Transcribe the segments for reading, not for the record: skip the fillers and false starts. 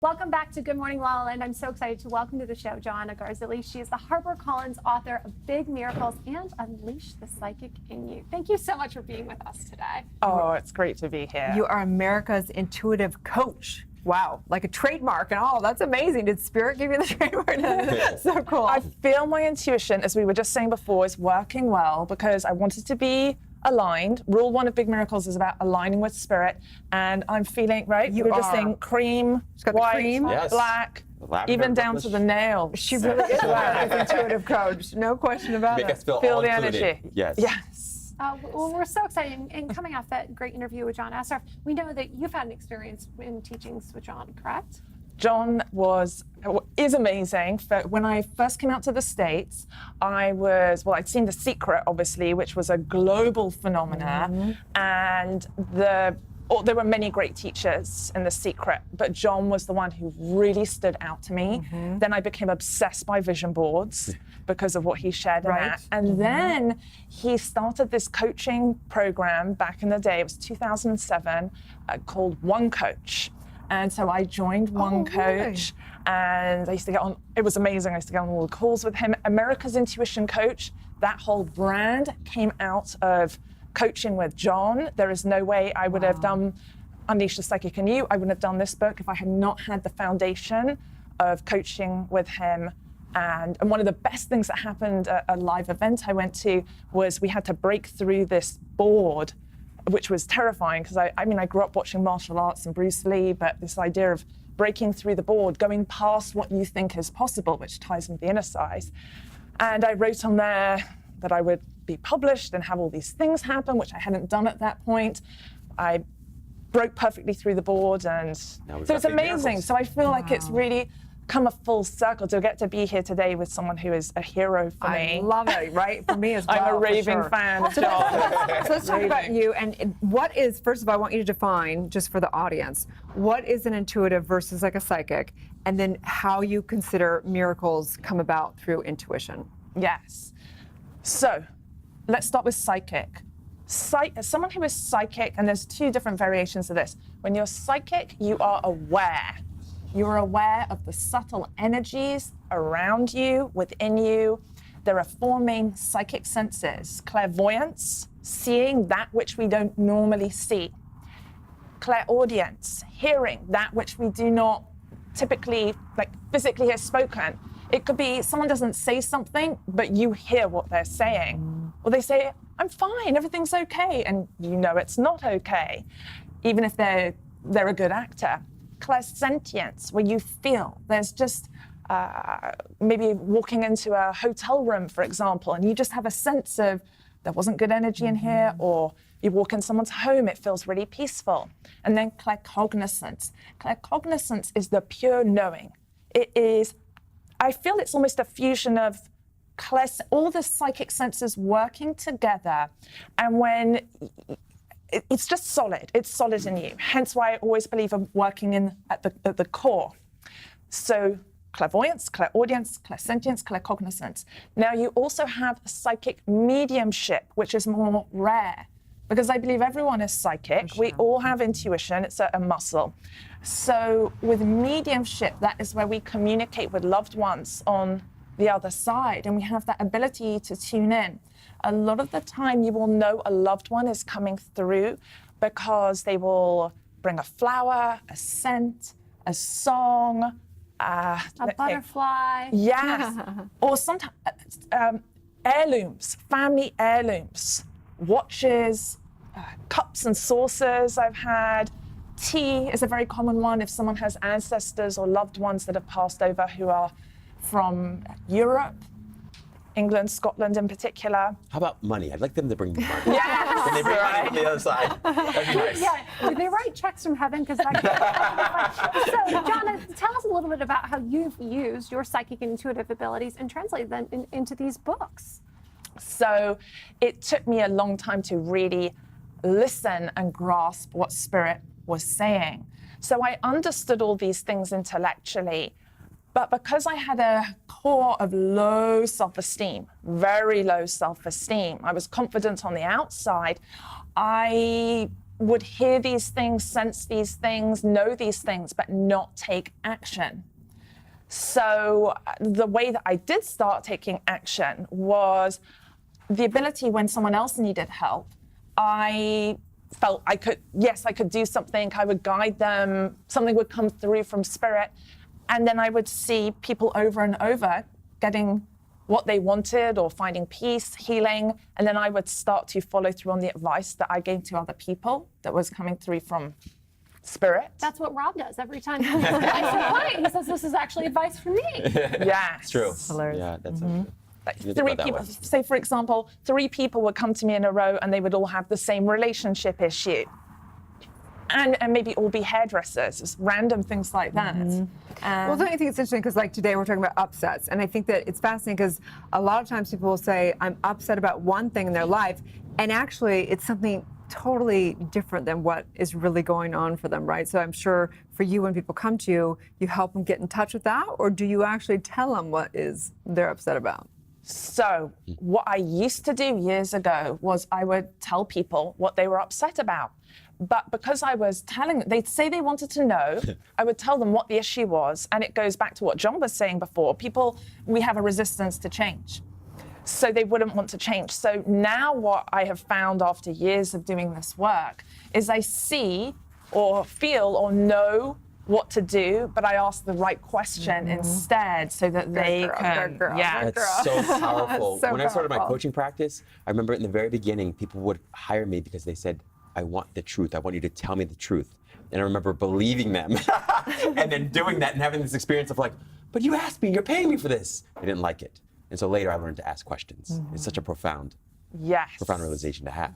Welcome back to Good Morning LaLa, and I'm so excited to welcome to the show Joanna Garzilli. She is the HarperCollins author of Big Miracles and Unleash the Psychic in You. Thank you so much for being with us today. Oh, it's great to be here. You are America's intuitive coach. Wow, like a trademark and all. That's amazing. Did Spirit give you the trademark? So cool. I feel my intuition, as we were just saying before, is working well because I wanted to be aligned. Rule one of Big Miracles is about aligning with Spirit, and I'm feeling, right? You were are. just saying cream, got the white, cream. Yes. black, Lavender, even down to purplish. the nails. She really is an intuitive coach. No question about Make it. us feel Feel all the included. energy. Yes. Yes. Well, we're so excited. And coming off that great interview with John Assaraf, we know that you've had an experience in teachings with John, correct? John is amazing. When I first came out to the States, I'd seen The Secret, obviously, which was a global phenomena, and there were many great teachers in The Secret, but John was the one who really stood out to me. Then I became obsessed by vision boards because of what he shared in that. And then he started this coaching program back in the day, it was 2007, called One Coach. And so I joined One Coach, and I used to get on, it was amazing, I used to get on all the calls with him. America's Intuition Coach, that whole brand came out of coaching with John. There is no way I would have done Unleash the Psychic in You. I wouldn't have done this book if I had not had the foundation of coaching with him. And one of the best things that happened at a live event I went to was we had to break through this board, which was terrifying because I grew up watching martial arts and Bruce Lee, but this idea of breaking through the board, going past what you think is possible, which ties into the inner side. And I wrote on there that I would be published and have all these things happen, which I hadn't done at that point. I broke perfectly through the board, and so it's amazing. So I feel like it's really come a full circle to get to be here today with someone who is a hero for me. I love it, right? For me as well. I'm a raving for fan of John. So let's talk about you. And what is, first of all, I want you to define, just for the audience, what is an intuitive versus like a psychic, and then how you consider miracles come about through intuition. Yes. So let's start with psychic. Someone who is psychic, and there's two different variations of this. When you're psychic, you are aware. You're aware of the subtle energies around you, within you. There are four main psychic senses: clairvoyance, seeing that which we don't normally see; clairaudience, hearing that which we do not typically physically hear spoken. It could be someone doesn't say something, but you hear what they're saying. Or they say, "I'm fine, everything's okay," and you know it's not okay, even if they're a good actor. Clairsentience, where you feel there's just maybe walking into a hotel room, for example, and you just have a sense of there wasn't good energy in here, or you walk in someone's home, it feels really peaceful. And then claircognizance. Claircognizance is the pure knowing. It is, I feel it's almost a fusion of all the psychic senses working together, and when it's just solid. It's solid in you. Hence why I always believe in working at the core. So clairvoyance, clairaudience, clairsentience, claircognizance. Now you also have psychic mediumship, which is more rare, because I believe everyone is psychic. Sure. We all have intuition. It's a muscle. So with mediumship, that is where we communicate with loved ones on the other side, and we have that ability to tune in. A lot of the time you will know a loved one is coming through because they will bring a flower, a scent, a song, A butterfly. Yes. Or sometimes heirlooms, family heirlooms, watches, cups and saucers I've had. Tea is a very common one if someone has ancestors or loved ones that have passed over who are from Europe, England, Scotland in particular. How about money? I'd like them to bring money. Yes. When they bring money from the other side. That'd be nice. Yeah, do they write checks from heaven? Because that So, Joanna, tell us a little bit about how you've used your psychic and intuitive abilities and translated them into these books. So it took me a long time to really listen and grasp what Spirit was saying. So I understood all these things intellectually, but because I had a core of low self-esteem, very low self-esteem, I was confident on the outside, I would hear these things, sense these things, know these things, but not take action. So the way that I did start taking action was the ability when someone else needed help. I felt I could do something, I would guide them, something would come through from spirit, and then I would see people over and over getting what they wanted or finding peace, healing, and then I would start to follow through on the advice that I gave to other people that was coming through from spirit. That's what Rob does every time he gives advice to a client. He says, this is actually advice from me. Yes. It's true. Hilarious. Yeah, that's so true. Like You think 3 about that people, way. say for example, 3 people would come to me in a row and they would all have the same relationship issue. And maybe all be hairdressers, just random things like that. Well, don't you think it's interesting? Because like today we're talking about upsets. And I think that it's fascinating because a lot of times people will say, I'm upset about one thing in their life. And actually it's something totally different than what is really going on for them, right? So I'm sure for you, when people come to you, you help them get in touch with that? Or do you actually tell them what is they're upset about? So what I used to do years ago was I would tell people what they were upset about. But because I was telling them, they'd say they wanted to know, I would tell them what the issue was. And it goes back to what John was saying before. People, we have a resistance to change. So they wouldn't want to change. So now what I have found after years of doing this work is I see or feel or know what to do, but I ask the right question instead so that they can, That's so powerful. So When I started my powerful. coaching practice, I remember in the very beginning, people would hire me because they said, I want the truth. I want you to tell me the truth. And I remember believing them and then doing that and having this experience of like, but you asked me, you're paying me for this. I didn't like it. And so later I learned to ask questions. It's such a profound realization to have.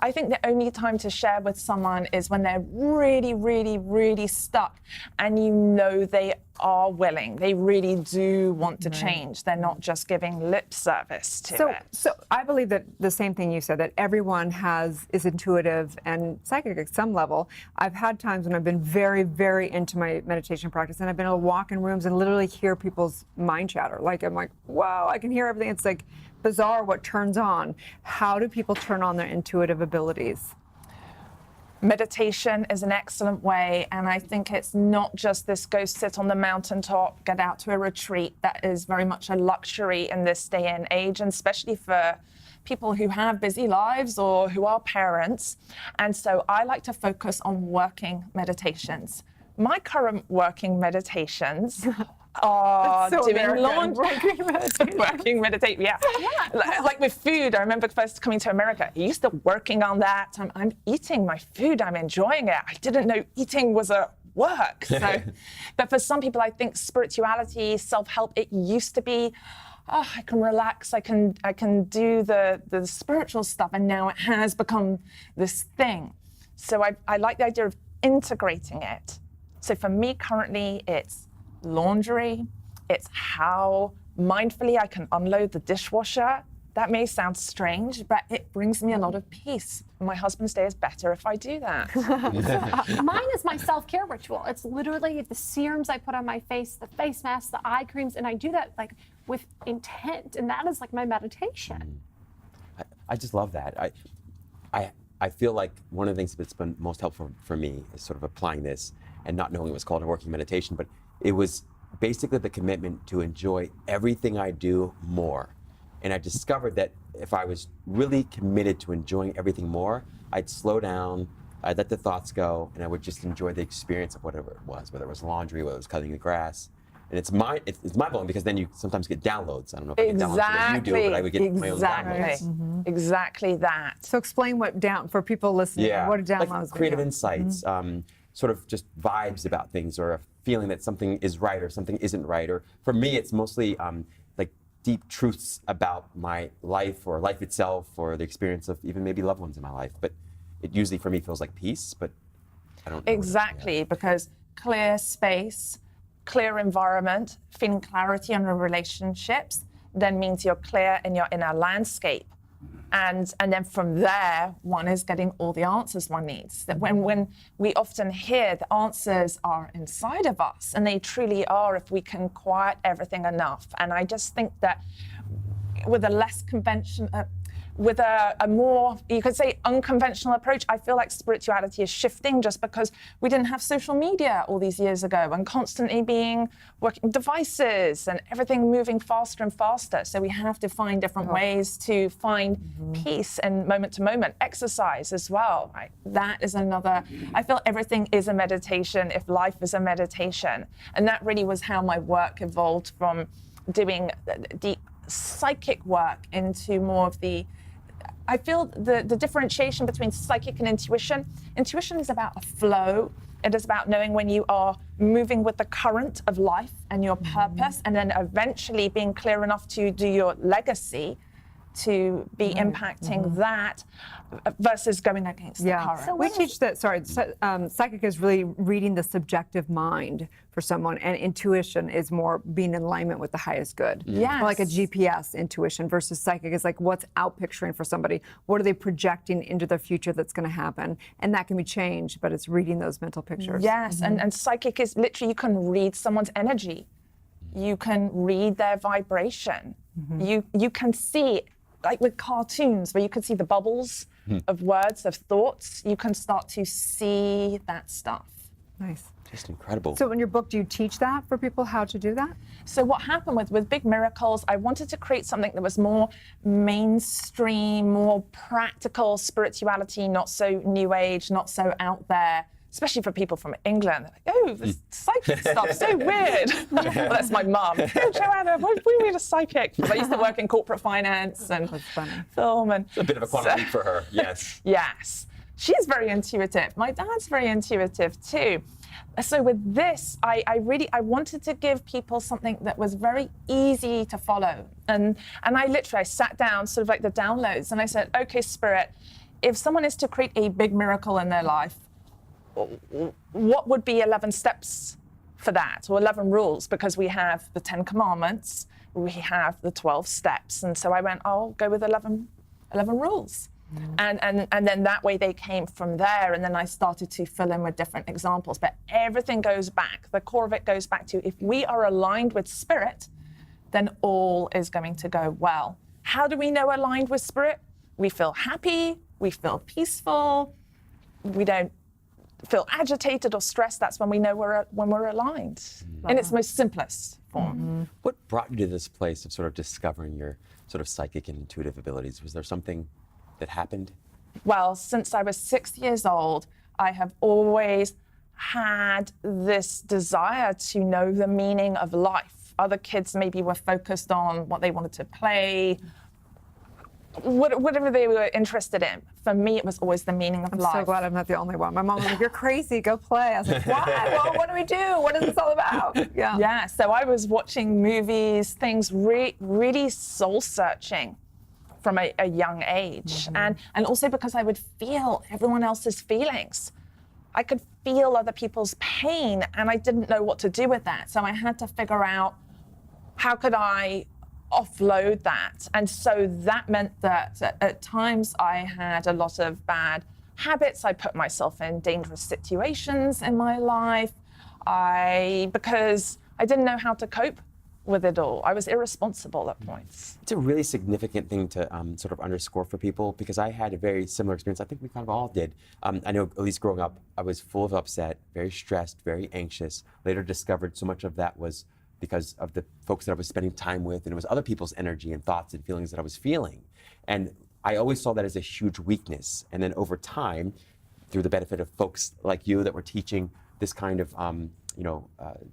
I think the only time to share with someone is when they're really, really, really stuck and you know they are willing. They really do want to change. They're not just giving lip service to it. So I believe that the same thing you said, that everyone is intuitive and psychic at some level. I've had times when I've been very, very into my meditation practice and I've been able to walk in rooms and literally hear people's mind chatter. Like, I'm like, wow, I can hear everything. It's like bizarre what turns on. How do people turn on their intuitive abilities? Meditation is an excellent way, and I think it's not just this go sit on the mountaintop, get out to a retreat. That is very much a luxury in this day and age, and especially for people who have busy lives or who are parents. And so I like to focus on working meditations. My current working meditations are So doing American. laundry. Working meditation, yeah. Like with food, I remember first coming to America, I used to working on that. I'm eating my food, I'm enjoying it. I didn't know eating was a work. So, but for some people, I think spirituality, self-help, it used to be, oh, I can relax, I can do the spiritual stuff, and now it has become this thing. So I like the idea of integrating it. So for me currently, it's laundry, it's how mindfully I can unload the dishwasher. That may sound strange, but it brings me a lot of peace. My husband's day is better if I do that. Mine is my self-care ritual. It's literally the serums I put on my face, the face masks, the eye creams, and I do that like with intent, and that is like my meditation. I just love that. I feel like one of the things that's been most helpful for me is sort of applying this and not knowing it was called a working meditation, but it was basically the commitment to enjoy everything I do more. And I discovered that if I was really committed to enjoying everything more, I'd slow down, I'd let the thoughts go, and I would just enjoy the experience of whatever it was, whether it was laundry, whether it was cutting the grass. And it's mind-blowing because then you sometimes get downloads. I don't know if I get downloads the way you do, but I would get my own downloads. Exactly that. So explain what for people listening, what a download like is. creative insights, sort of just vibes about things, or a feeling that something is right or something isn't right. Or for me, it's mostly like deep truths about my life or life itself, or the experience of even maybe loved ones in my life. But it usually for me feels like peace, but I don't know. Exactly, because clear space, clear environment, feeling clarity on your relationships, then means you're clear in your inner landscape. And then from there, one is getting all the answers one needs. That when we often hear the answers are inside of us, and they truly are if we can quiet everything enough. And I just think that with a less with a more, you could say, unconventional approach. I feel like spirituality is shifting just because we didn't have social media all these years ago and constantly being working devices and everything moving faster and faster. So we have to find different ways to find peace and moment to moment. Exercise as well, right? That is another, I feel everything is a meditation if life is a meditation. And that really was how my work evolved from doing deep psychic work into more of the, I feel the differentiation between psychic and intuition. Intuition is about a flow. It is about knowing when you are moving with the current of life and your purpose, and then eventually being clear enough to do your legacy to be impacting that versus going against the current. So we teach that, psychic is really reading the subjective mind for someone, and intuition is more being in alignment with the highest good. Yes. More like a GPS intuition versus psychic is like what's out picturing for somebody. What are they projecting into their future that's going to happen? And that can be changed, but it's reading those mental pictures. Yes, and psychic is literally, you can read someone's energy. You can read their vibration. You can see, like with cartoons, where you can see the bubbles of words, of thoughts, you can start to see that stuff. Nice. Just incredible. So in your book, do you teach that for people, how to do that? So what happened with Big Miracles, I wanted to create something that was more mainstream, more practical spirituality, not so new age, not so out there, especially for people from England. They're like, oh, this psychic stuff, so weird. Well, that's my mum. Oh, Joanna, what do you mean a psychic? Because I used to work in corporate finance and film. And It's a bit of a quantum leap for her, yes. Yes. She's very intuitive. My dad's very intuitive too. So with this, I wanted to give people something that was very easy to follow. And I sat down, sort of like the downloads, and I said, okay, Spirit, if someone is to create a big miracle in their life, what would be 11 steps for that, or 11 rules? Because we have the 10 commandments, we have the 12 steps. And so I went, I'll go with 11 rules. And then that way they came from there, and then I started to fill in with different examples. But everything goes back, the core of it goes back to, if we are aligned with Spirit, then all is going to go well. How do we know aligned with Spirit? We feel happy, we feel peaceful, we don't feel agitated or stressed. That's when we know when we're aligned in its most simplest form. What brought you to this place of sort of discovering your sort of psychic and intuitive abilities? Was there something that happened? Well, since I was 6 years old, I have always had this desire to know the meaning of life. Other kids maybe were focused on what they wanted to play, whatever they were interested in. For me, it was always the meaning of life. I'm so glad I'm not the only one. My mom was like, you're crazy, go play. I was like, why? Well, what do we do? What is this all about? Yeah, so I was watching movies, things really soul-searching from a young age. And also because I would feel everyone else's feelings. I could feel other people's pain, and I didn't know what to do with that. So I had to figure out, how could I offload that? And so that meant that at times I had a lot of bad habits. I put myself in dangerous situations in my life because I didn't know how to cope with it all. I was irresponsible at points. It's a really significant thing to sort of underscore for people, because I had a very similar experience. I think we kind of all did. I know, at least growing up, I was full of upset, very stressed, very anxious. Later discovered so much of that was because of the folks that I was spending time with, and it was other people's energy and thoughts and feelings that I was feeling. And I always saw that as a huge weakness. And then over time, through the benefit of folks like you that were teaching this kind of,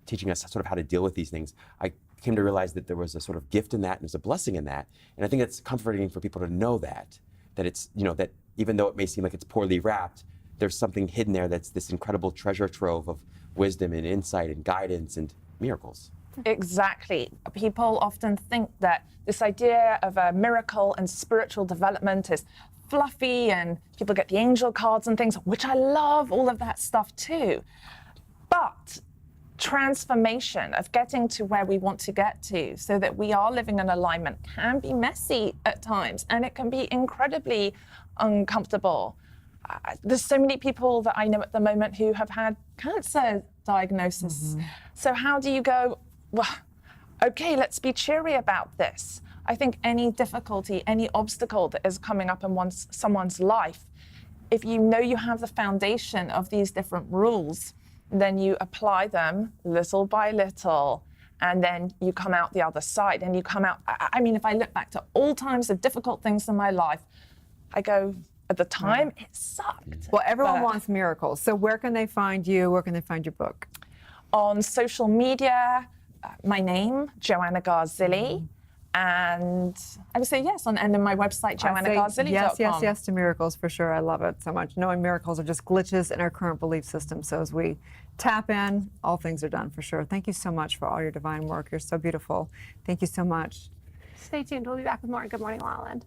teaching us sort of how to deal with these things, I came to realize that there was a sort of gift in that, and there's a blessing in that. And I think it's comforting for people to know that it's, that even though it may seem like it's poorly wrapped, there's something hidden there that's this incredible treasure trove of wisdom and insight and guidance and miracles. Exactly. People often think that this idea of a miracle and spiritual development is fluffy, and people get the angel cards and things, which I love, all of that stuff too. But transformation of getting to where we want to get to so that we are living in alignment can be messy at times, and it can be incredibly uncomfortable. There's so many people that I know at the moment who have had cancer diagnosis. So how do you go, well, okay, let's be cheery about this. I think any difficulty, any obstacle that is coming up in someone's life, if you know you have the foundation of these different rules, then you apply them little by little, and then you come out the other side. And you come out, I mean, if I look back to all times of difficult things in my life, I go, at the time, it sucked. Well, everyone But wants miracles. So where can they find you? Where can they find your book? on social media, my name, Joanna Garzilli. And I would say yes, and on my website, joannagarzilli.com. Yes to miracles for sure. I love it so much. Knowing miracles are just glitches in our current belief system. So as we tap in, all things are done for sure. Thank you so much for all your divine work. You're so beautiful. Thank you so much. Stay tuned. We'll be back with more. Good morning, La La Land.